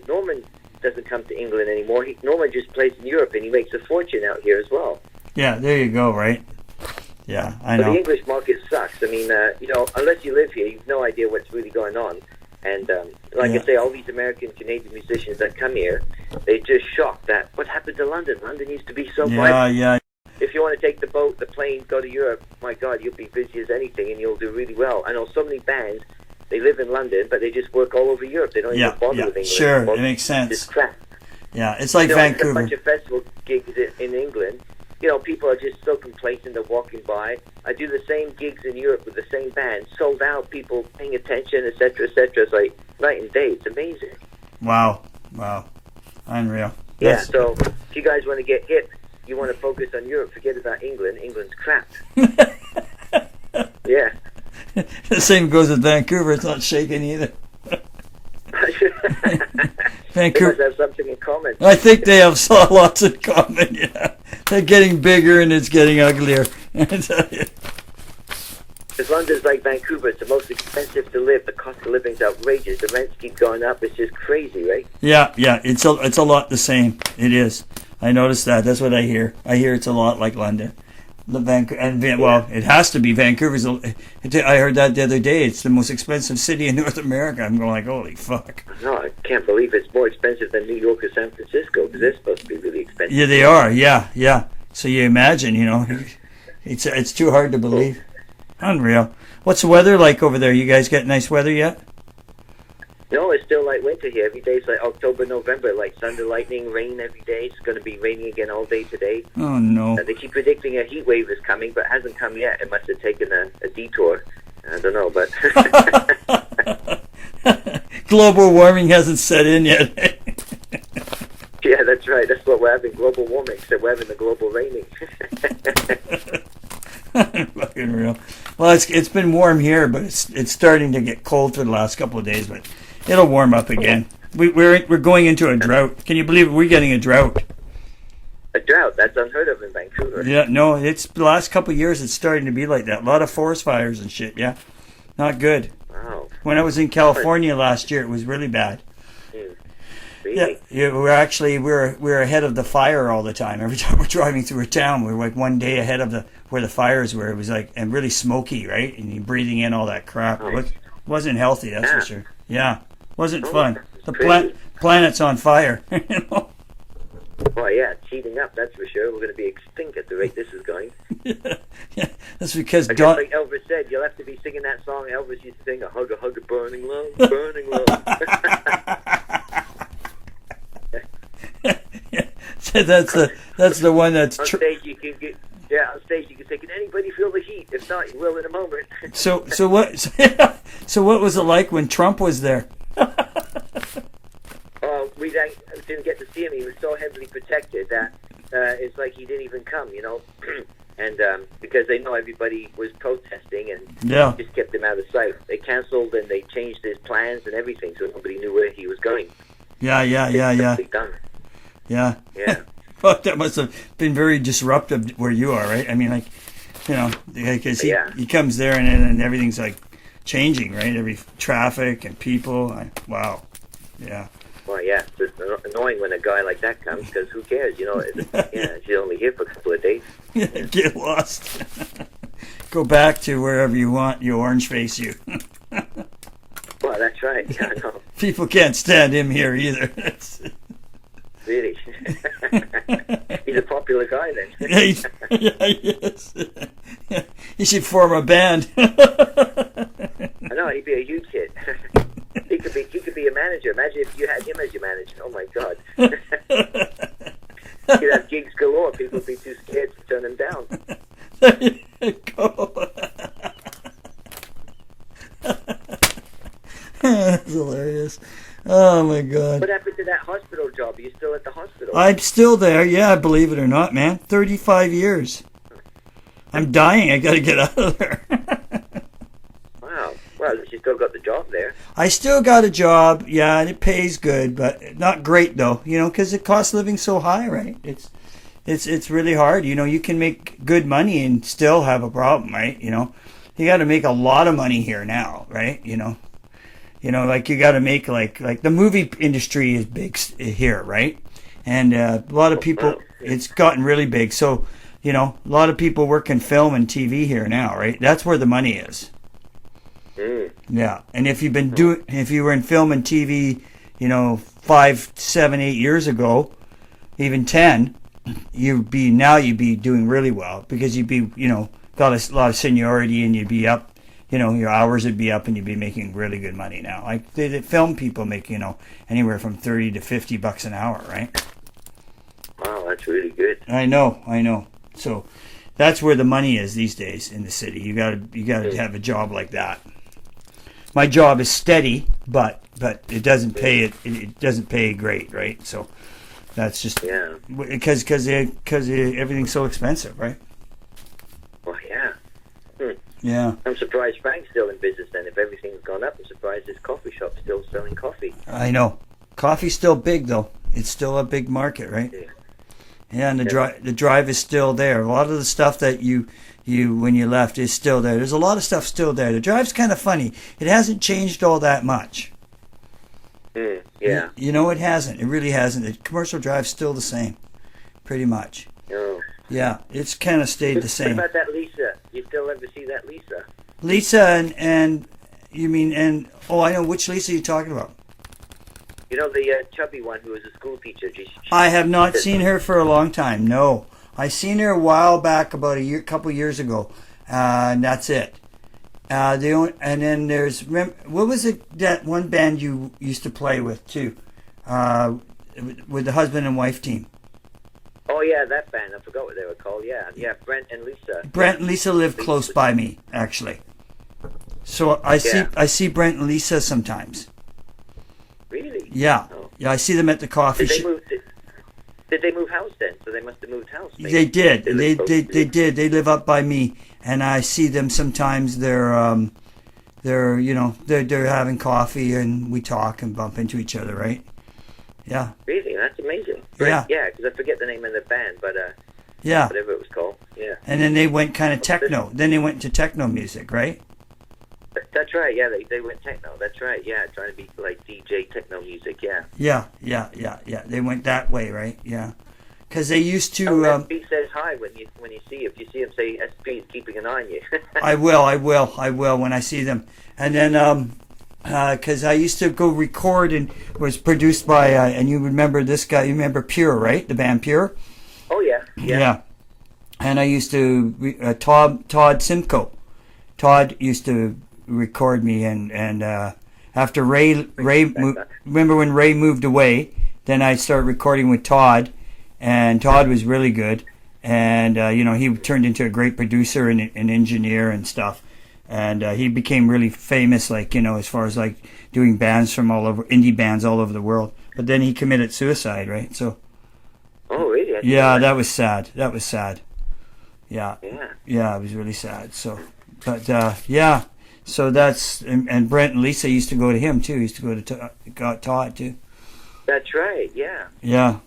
doesn't come to England anymore. Norman just plays in Europe, and he makes a fortune out here as well. yeah. There you go. Right. Yeah, I But know. the English market sucks. I mean, you know, unless you live here, you've no idea what's really going on. And like Yeah. I say, all these American, Canadian musicians that come here, they're just shocked that what happened to London? London used to be so vibrant. Yeah. If you want to take the boat, the plane, go to Europe, my God, you'll be busy as anything, and you'll do really well. I know so many bands, they live in London, but they just work all over Europe. They don't even bother with England. Sure, anymore. it makes sense. It's crap. Yeah, it's like You know, a Vancouver. bunch of festival gigs in England. You know, people are just so complacent. They're walking by. I do the same gigs in Europe with the same band, sold out, people paying attention, etc., etc. It's like night and day. It's amazing. Wow, unreal. Yeah. That's- So if you guys want to get hip, you want to focus on Europe. Forget about England. England's crap. Yeah. The same goes with Vancouver. It's not shaking either. They must Vancouver. have something in common. I think they have lots in common. Yeah, they're getting bigger and it's getting uglier. I tell you. Because London's like Vancouver. It's the most expensive to live. The cost of living's outrageous. The rents keep going up. It's just crazy, right? Yeah. It's a lot the same. It is. I noticed that. That's what I hear. I hear it's a lot like London. Well, it has to be. Vancouver's. I heard that the other day. It's the most expensive city in North America. I'm going like, holy fuck. No, I can't believe it's more expensive than New York or San Francisco because they're supposed to be really expensive. Yeah, they are. Yeah. So you imagine, it's too hard to believe. Unreal. What's the weather like over there? You guys get nice weather yet? No, it's still like winter here. Every day it's like October, November, like thunder, lightning, rain every day. It's going to be raining again all day today. Oh no. They keep predicting a heat wave is coming, but it hasn't come yet. It must have taken a detour. I don't know, but... Global warming hasn't set in yet. Yeah, that's right. That's what we're having, global warming, except we're having the global raining. Fucking real. Well, it's been warm here, but it's starting to get cold for the last couple of days, but it'll warm up again. We're going into a drought. Can you believe it? We're getting a drought? A drought? That's unheard of in Vancouver. Yeah, no, it's the last couple of years it's starting to be like that. A lot of forest fires and shit, yeah. Not good. Wow. When I was in California last year, it was really bad. Really? Yeah, we're ahead of the fire all the time. Every time we're driving through a town, we're like one day ahead of where the fires were. It was like, and really smoky, right? And you're breathing in all that crap. It wasn't healthy, that's for sure. Yeah, wasn't fun. The planet's on fire. You know? Well, yeah, it's heating up, that's for sure. We're going to be extinct at the rate this is going. Yeah, that's because I guess like Elvis said, you'll have to be singing that song Elvis used to sing, a hug, burning love, burning love. Yeah, so that's the one that's on stage you can get. Yeah, on stage you can say, "Can anybody feel the heat?" If not, you will in a moment. So what was it like when Trump was there? We didn't get to see him. He was so heavily protected that it's like he didn't even come, you know. And because they know everybody was protesting and just kept him out of sight. They canceled and they changed his plans and everything, so nobody knew where he was going. Yeah. Done. Yeah. Yeah. Well, that must have been very disruptive where you are, right? I mean, like, you know, because he comes there and everything's like changing, right? Every traffic and people. Wow. Yeah. Well, yeah, it's annoying when a guy like that comes because who cares, you know? She's only here for a couple of days. Yeah. Get lost. Go back to wherever you want. You orange face you. Well, that's right. Yeah, I know. People can't stand him here either. Really? He's a popular guy then. Yeah, he is. Yeah. He should form a band. I know, he'd be a huge hit. He could be a manager. Imagine if you had him as your manager. Oh my God. He'd have gigs galore. People would be too scared to turn him down. There you go. That's hilarious. Oh my God. What happened to that hospital job? Are you still at the hospital? I'm still there, yeah, believe it or not, man. 35 years. I'm dying. I gotta get out of there. Wow. Well, you still got the job there. I still got a job, yeah, and it pays good, but not great though, you know, because the cost of living's so high, right? It's really hard. You know, you can make good money and still have a problem, right? You know, you got to make a lot of money here now, right? You know, like you got to make like the movie industry is big here, right? And a lot of people, it's gotten really big. So, you know, a lot of people work in film and TV here now, right? That's where the money is. Mm. Yeah, and if you were in film and TV, you know, 5, 7, 8 years ago, even 10, you'd be doing really well because you'd be, you know, got a lot of seniority and you'd be up. You know, your hours would be up and you'd be making really good money now. Like the film people make, you know, anywhere from $30 to $50 an hour, right? Wow, that's really good. I know. So that's where the money is these days in the city. You gotta have a job like that. My job is steady, but it doesn't pay it doesn't pay great, right? So that's just because everything's so expensive, right? Well, yeah. Yeah. I'm surprised Frank's still in business then. If everything's gone up, I'm surprised his coffee shop's still selling coffee. I know. Coffee's still big, though. It's still a big market, right? Yeah, and the drive is still there. A lot of the stuff that you when you left is still there. There's a lot of stuff still there. The drive's kind of funny. It hasn't changed all that much. Yeah. You know, it hasn't. It really hasn't. The commercial drive's still the same, pretty much. Oh. Yeah, it's kind of stayed the same. What about that Lisa? You still ever see that Lisa? Lisa and you mean, and I know which Lisa you're talking about. You know, the chubby one who was a school teacher. I have not seen her for a long time, no. I seen her a while back, about couple years ago, and that's it. And then there's, what was it, that one band you used to play with too, with the husband and wife team? Oh yeah, that band. I forgot what they were called. Yeah, Brent and Lisa. Brent and Lisa live close by me, actually. So I see Brent and Lisa sometimes. Really? Yeah. Oh. Yeah, I see them at the coffee shop. Did they move house then? So they must have moved house. Maybe. They did. They did. They live up by me, and I see them sometimes. They're having coffee, and we talk and bump into each other, right? Yeah. Really? That's amazing. Yeah. Yeah, because I forget the name of the band, but yeah, whatever it was called. Yeah. And then they went kind of techno. Then they went to techno music, right? That's right. Yeah, they went techno. That's right. Yeah, trying to be like DJ techno music. Yeah. Yeah. They went that way, right? Yeah. Because they used to. SP says hi when you see him. If you see him, say SP is keeping an eye on you. I will when I see them. And then because I used to go record and was produced by, and you remember this guy, you remember Pure, right? The band Pure? Oh, yeah. Yeah. And I used to, Todd Simcoe. Todd used to record me, and after remember when Ray moved away, then I started recording with Todd, and Todd was really good. And, he turned into a great producer and an engineer and stuff. And he became really famous, as far as doing bands from all over, indie bands all over the world. But then he committed suicide, right? So. Oh, really? Yeah, that was sad. Yeah. Yeah. Yeah, it was really sad. So, but yeah. So that's, and Brent and Lisa used to go to him too. He used to go to Todd too. That's right. Yeah. Yeah.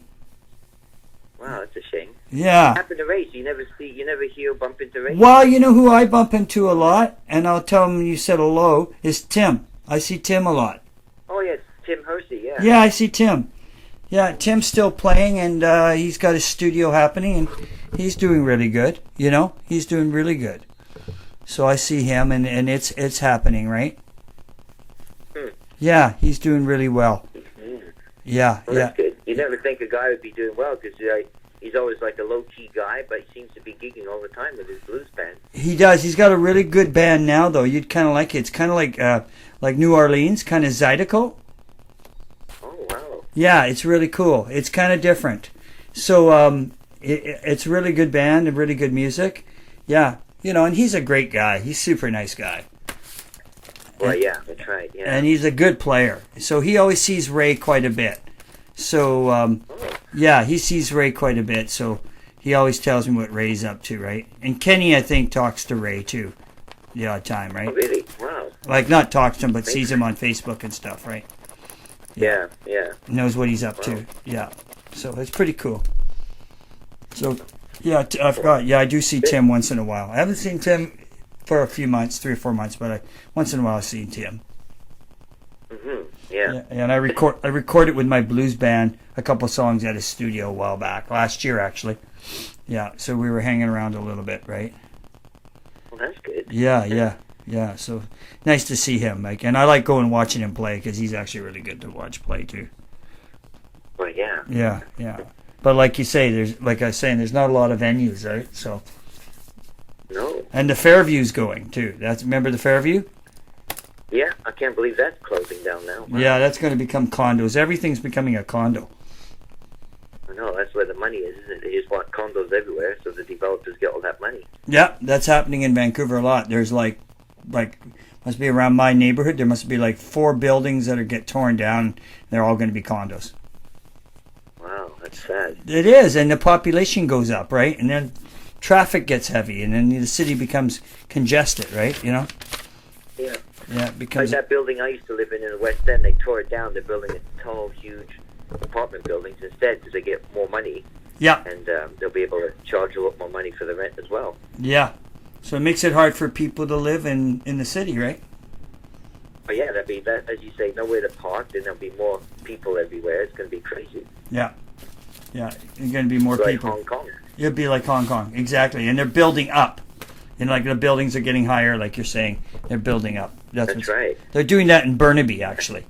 Wow, that's a shame. Yeah. What happened to Ray? You never hear bump into Ray? Well, you know who I bump into a lot, and I'll tell him you said hello, is Tim. I see Tim a lot. Oh, yeah, Tim Hersey, yeah. Yeah, I see Tim. Yeah, Tim's still playing, and he's got his studio happening, and he's doing really good. He's doing really good. So I see him, and it's happening, right? Yeah, he's doing really well. Yeah, well, that's good. You never think a guy would be doing well, because he's always like a low-key guy, but he seems to be gigging all the time with his blues band. He does. He's got a really good band now, though. You'd kind of like it. It's kind of like New Orleans, kind of Zydeco. Oh, wow. Yeah, it's really cool. It's kind of different. So it's a really good band and really good music. Yeah, and he's a great guy. He's a super nice guy. Well, yeah, that's right, yeah. And he's a good player. So he always sees Ray quite a bit. So, yeah, he sees Ray quite a bit. So he always tells me what Ray's up to, right? And Kenny, I think, talks to Ray, too, the odd time, right? Oh, really? Wow. Not talks to him, but sees him on Facebook and stuff, right? Yeah. Knows what he's up to. Yeah. So it's pretty cool. So, yeah, I forgot. Yeah, I do see Tim once in a while. I haven't seen Tim for a few months, 3 or 4 months, but once in a while I see Tim. Yeah. And I recorded with my blues band a couple songs at his studio a while back, last year actually. Yeah, so we were hanging around a little bit, right? Well, that's good. Yeah. So nice to see him, and I like going and watching him play because he's actually really good to watch play too. Well, yeah. Yeah. But like you say, there's not a lot of venues, right? So. No. And the Fairview's going too. Remember the Fairview? Yeah, I can't believe that's closing down now. Wow. Yeah, that's going to become condos. Everything's becoming a condo. I know, that's where the money is, isn't it? They just want condos everywhere so the developers get all that money. Yeah, that's happening in Vancouver a lot. There's must be around my neighborhood, there must be 4 buildings that get torn down. They're all going to be condos. Wow, that's sad. It is, and the population goes up, right? And then traffic gets heavy, and then the city becomes congested, right? Yeah. Yeah, it becomes... Like that building I used to live in the West End, they tore it down. They're building tall, huge apartment buildings instead because they get more money. Yeah. And they'll be able to charge a lot more money for the rent as well. Yeah. So it makes it hard for people to live in the city, right? But yeah, that'd be, as you say, nowhere to park, then there'll be more people everywhere. It's going to be crazy. Yeah. There's going to be more people. Like Hong Kong. It'd be like Hong Kong, exactly. And they're building up. And the buildings are getting higher, like you're saying. They're building up. That's right. They're doing that in Burnaby, actually.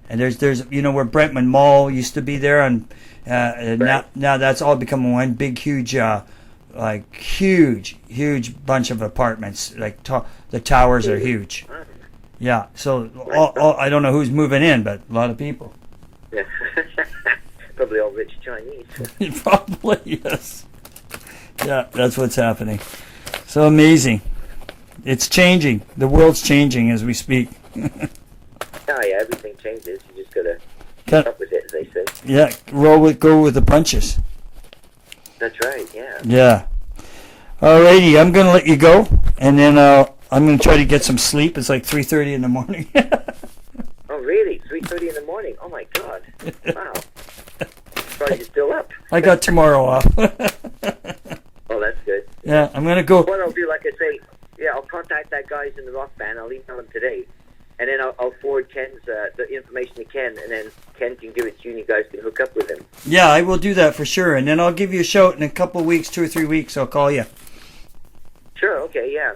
And there's where Brentman Mall used to be there, and right. now that's all become one big, huge, huge bunch of apartments. The towers are huge. Yeah. So I don't know who's moving in, but a lot of people. Yeah. Probably all rich Chinese. Probably, yes. Yeah, that's what's happening. So amazing. It's changing. The world's changing as we speak. Yeah, everything changes. You just got to keep up with it, as they say. Yeah, go with the punches. That's right, yeah. Yeah. Alrighty, I'm going to let you go, and then I'm going to try to get some sleep. It's like 3:30 in the morning. Oh, really? 3:30 in the morning? Oh, my God. Wow. Probably you're still up. I got tomorrow off. Oh, that's good. Yeah, I'm going to go. What I'll do, like I say, I'll contact that guy who's in the rock band. I'll email him today. And then I'll forward Ken's the information to Ken, and then Ken can give it to you, and you guys can hook up with him. Yeah, I will do that for sure. And then I'll give you a shout in a couple of weeks, 2 or 3 weeks. I'll call you. Sure, okay, yeah.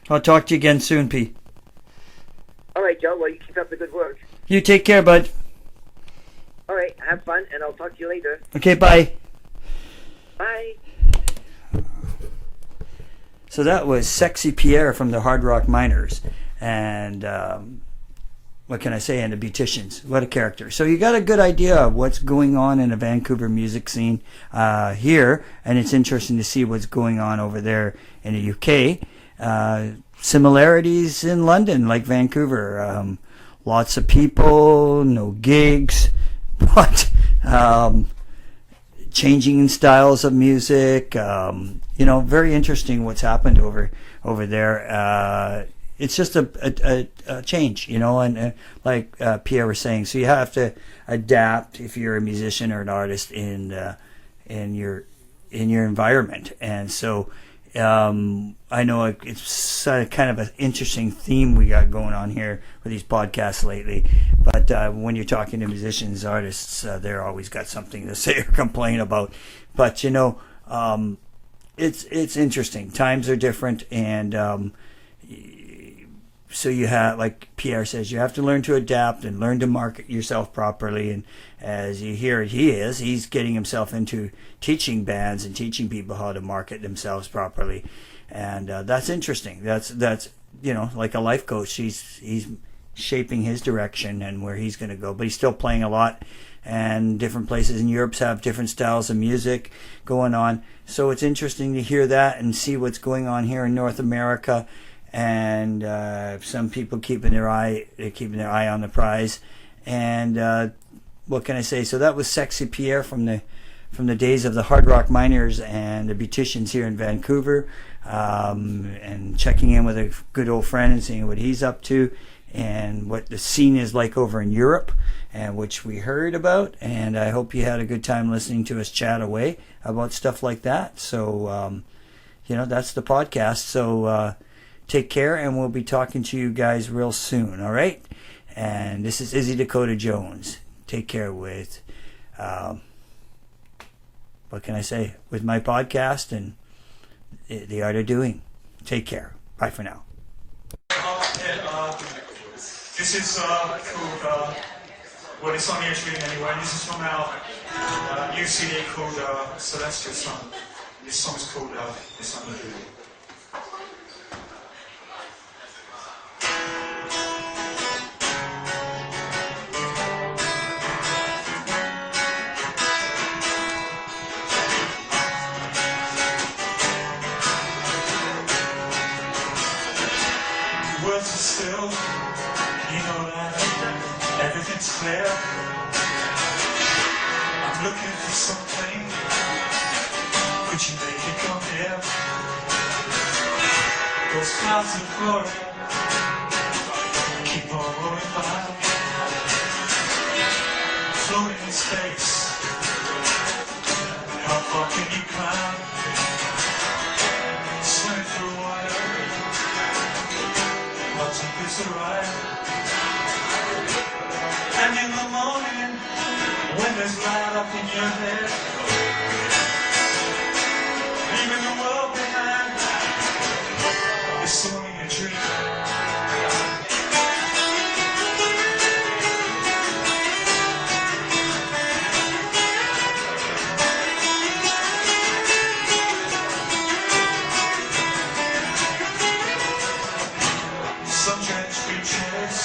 I'll talk to you again soon, P. All right, Joe. Well, you Keep up the good work. You take care, bud. All right, have fun, and I'll talk to you later. Okay, bye. Bye. So that was Sexy Pierre from the Hard Rock Miners. And what can I say? And the Beauticians. What a character. So you got a good idea of what's going on in the Vancouver music scene here. And it's interesting to see what's going on over there in the UK. Similarities in London, like Vancouver. Lots of people, no gigs. But changing styles of music, very interesting what's happened over there. It's just a change, and like Pierre was saying, so you have to adapt if you're a musician or an artist in your environment. And so I know it's kind of an interesting theme we got going on here with these podcasts lately. But when you're talking to musicians, artists, they're always got something to say or complain about. But it's interesting. Times are different, and so you have, like Pierre says, you have to learn to adapt and learn to market yourself properly. And as you hear, he's getting himself into teaching bands and teaching people how to market themselves properly. And that's interesting. That's like a life coach. He's shaping his direction and where he's going to go. But he's still playing a lot, and different places in Europe have different styles of music going on. So it's interesting to hear that and see what's going on here in North America. And some people keeping their eye on the prize. And what can I say? So that was Sexy Pierre from the days of the Hard Rock Miners and the Beauticians here in Vancouver, and checking in with a good old friend and seeing what he's up to and what the scene is like over in Europe, and which we heard about. And I hope you had a good time listening to us chat away about stuff like that. So that's the podcast. So take care, and we'll be talking to you guys real soon, all right? And this is Izzy Dakota Jones. Take care with, what can I say, with my podcast and the art of doing. Take care. Bye for now. This is called, well, it's on YouTube anyway. This is from our new CD called Celestial Song. This song is called It's Unusual. Words are still, you know that everything's clear. I'm looking for something, could you make it come here? Those clouds of glory keep on rolling by, floating in space. How far can you climb? Swimming through water, how deep is the ride? And in the morning, when there's light up in your head, leaving the world behind, it's only a dream. Sun-drenched beaches,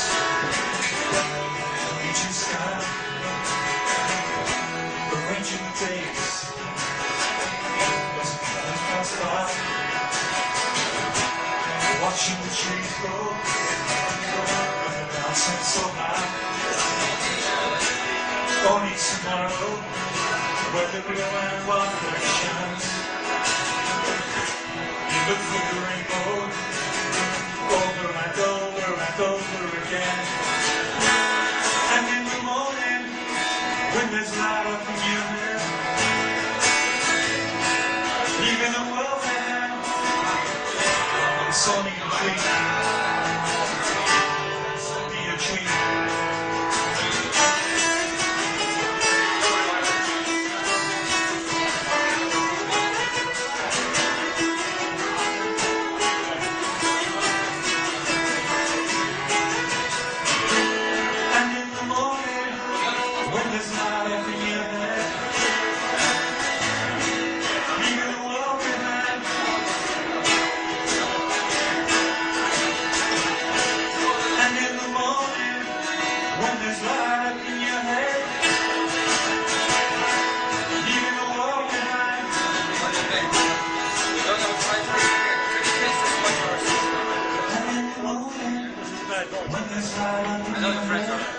beaching sky, arranging the days as the clouds pass by, watching the trees grow with the mountains so high. Only tomorrow, where the blue and white light shines, you look for the rainbow over and over and over again. And in the morning, when there's light up in your head, leaving the world behind, it's only a dream. It's only a dream. another friend of